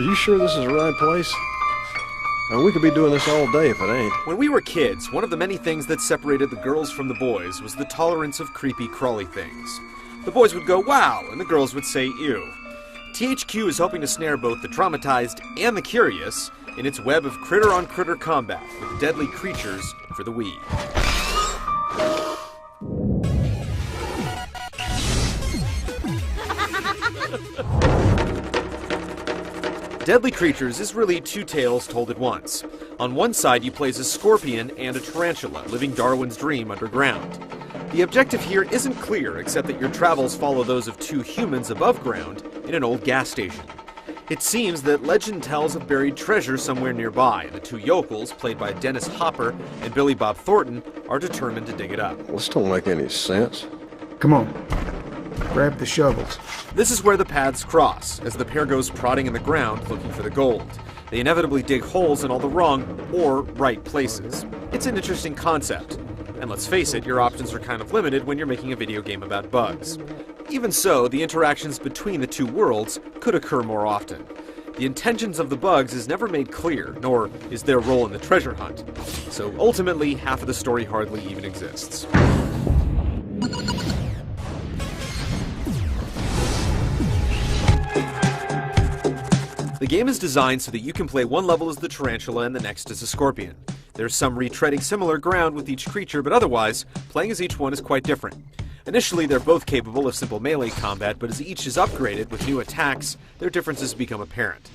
you sure this is the right place? We could be doing this all day if it ain't. When we were kids, one of the many things that separated the girls from the boys was the tolerance of creepy, crawly things. The boys would go, wow, and the girls would say, ew. THQ is hoping to snare both the traumatized and the curious in its web of critter-on-critter combat with deadly creatures for the Wii. Deadly Creatures is really two tales told at once. On one side, you play as a scorpion and a tarantula, living Darwin's dream underground. The objective here isn't clear, except that your travels follow those of two humans above ground in an old gas station. It seems that legend tells of buried treasure somewhere nearby, and the two yokels, played by Dennis Hopper and Billy Bob Thornton, are determined to dig it up. This don't make any sense. Come on. Grab the shovels. This is where the paths cross, as the pair goes prodding in the ground looking for the gold. They inevitably dig holes in all the wrong or right places. It's an interesting concept. And let's face it, your options are kind of limited when you're making a video game about bugs. Even so, the interactions between the two worlds could occur more often. The intentions of the bugs is never made clear, nor is their role in the treasure hunt. So ultimately, half of the story hardly even exists. The game is designed so that you can play one level as the tarantula and the next as a scorpion. There's some retreading similar ground with each creature, but otherwise, playing as each one is quite different. Initially, they're both capable of simple melee combat, but as each is upgraded with new attacks, their differences become apparent.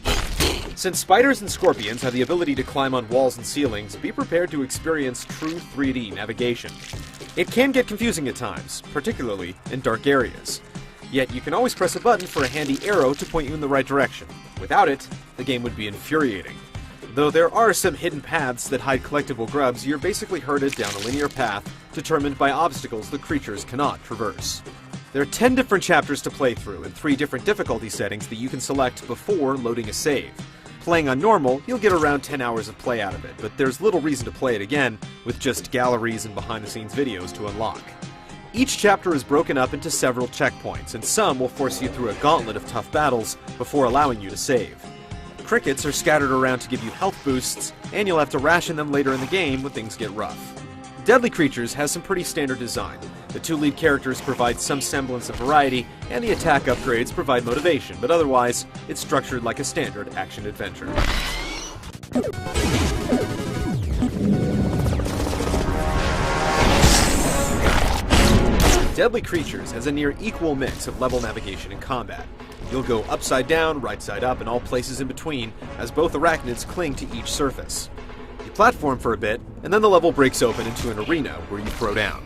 Since spiders and scorpions have the ability to climb on walls and ceilings, be prepared to experience true 3D navigation. It can get confusing at times, particularly in dark areas. Yet you can always press a button for a handy arrow to point you in the right direction. Without it, the game would be infuriating. Though there are some hidden paths that hide collectible grubs, you're basically herded down a linear path determined by obstacles the creatures cannot traverse. There are 10 different chapters to play through and 3 different difficulty settings that you can select before loading a save. Playing on normal, you'll get around 10 hours of play out of it, but there's little reason to play it again with just galleries and behind-the-scenes videos to unlock. Each chapter is broken up into several checkpoints, and some will force you through a gauntlet of tough battles before allowing you to save. Crickets are scattered around to give you health boosts, and you'll have to ration them later in the game when things get rough. Deadly Creatures has some pretty standard design. The 2 lead characters provide some semblance of variety, and the attack upgrades provide motivation, but otherwise, it's structured like a standard action-adventure. Deadly Creatures has a near equal mix of level navigation and combat. You'll go upside down, right side up, and all places in between, as both arachnids cling to each surface. You platform for a bit, and then the level breaks open into an arena where you throw down.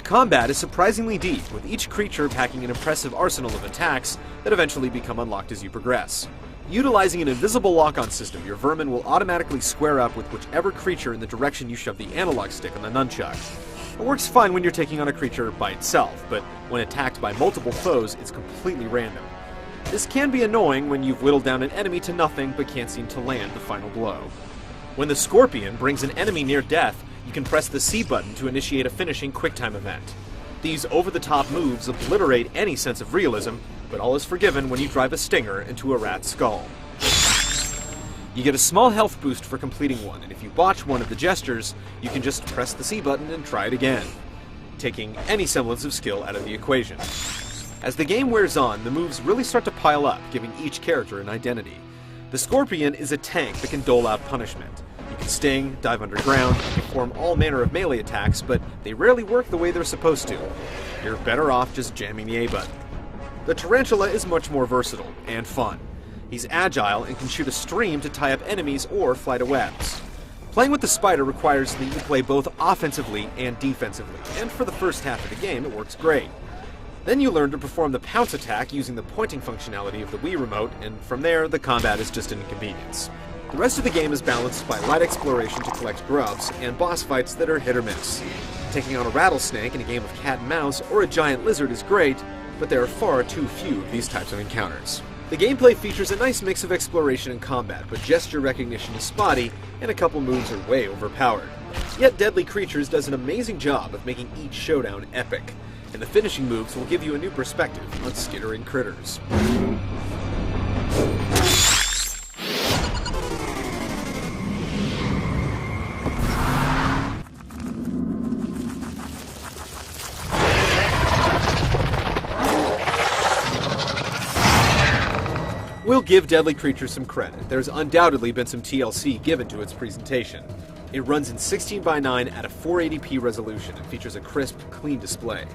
Combat is surprisingly deep, with each creature packing an impressive arsenal of attacks that eventually become unlocked as you progress. Utilizing an invisible lock-on system, your vermin will automatically square up with whichever creature in the direction you shove the analog stick on the nunchuck. It works fine when you're taking on a creature by itself, but when attacked by multiple foes, it's completely random. This can be annoying when you've whittled down an enemy to nothing but can't seem to land the final blow. When the scorpion brings an enemy near death, you can press the C button to initiate a finishing QuickTime event. These over-the-top moves obliterate any sense of realism, but all is forgiven when you drive a stinger into a rat's skull. You get a small health boost for completing one, and if you botch one of the gestures, you can just press the C button and try it again, taking any semblance of skill out of the equation. As the game wears on, the moves really start to pile up, giving each character an identity. The Scorpion is a tank that can dole out punishment. You can sting, dive underground, and perform all manner of melee attacks, but they rarely work the way they're supposed to. You're better off just jamming the A button. The Tarantula is much more versatile and fun. He's agile and can shoot a stream to tie up enemies or fly to webs. Playing with the spider requires that you play both offensively and defensively, and for the first half of the game it works great. Then you learn to perform the pounce attack using the pointing functionality of the Wii remote, and from there the combat is just an inconvenience. The rest of the game is balanced by light exploration to collect grubs, and boss fights that are hit or miss. Taking on a rattlesnake in a game of cat and mouse or a giant lizard is great, but there are far too few of these types of encounters. The gameplay features a nice mix of exploration and combat, but gesture recognition is spotty, and a couple moves are way overpowered. Yet Deadly Creatures does an amazing job of making each showdown epic, and the finishing moves will give you a new perspective on skittering critters. We'll give Deadly Creatures some credit. There's undoubtedly been some TLC given to its presentation. It runs in 16:9 at a 480p resolution and features a crisp, clean display.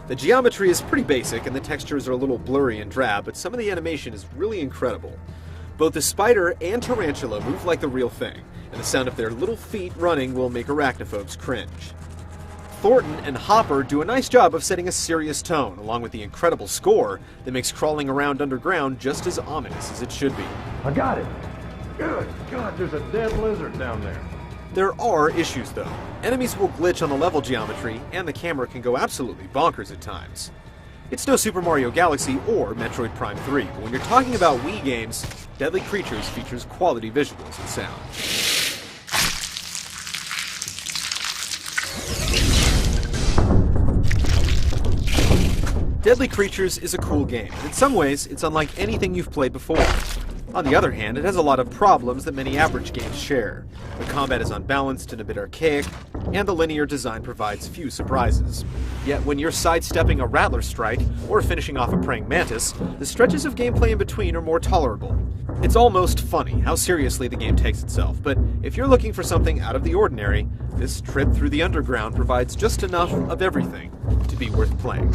The geometry is pretty basic and the textures are a little blurry and drab, but some of the animation is really incredible. Both the spider and tarantula move like the real thing, and the sound of their little feet running will make arachnophobes cringe. Thornton and Hopper do a nice job of setting a serious tone, along with the incredible score that makes crawling around underground just as ominous as it should be. I got it. Good God, there's a dead lizard down there. There are issues, though. Enemies will glitch on the level geometry, and the camera can go absolutely bonkers at times. It's no Super Mario Galaxy or Metroid Prime 3, but when you're talking about Wii games, Deadly Creatures features quality visuals and sound. Deadly Creatures is a cool game, and in some ways, it's unlike anything you've played before. On the other hand, it has a lot of problems that many average games share. The combat is unbalanced and a bit archaic, and the linear design provides few surprises. Yet when you're sidestepping a rattler strike, or finishing off a praying mantis, the stretches of gameplay in between are more tolerable. It's almost funny how seriously the game takes itself, but if you're looking for something out of the ordinary, this trip through the underground provides just enough of everything to be worth playing.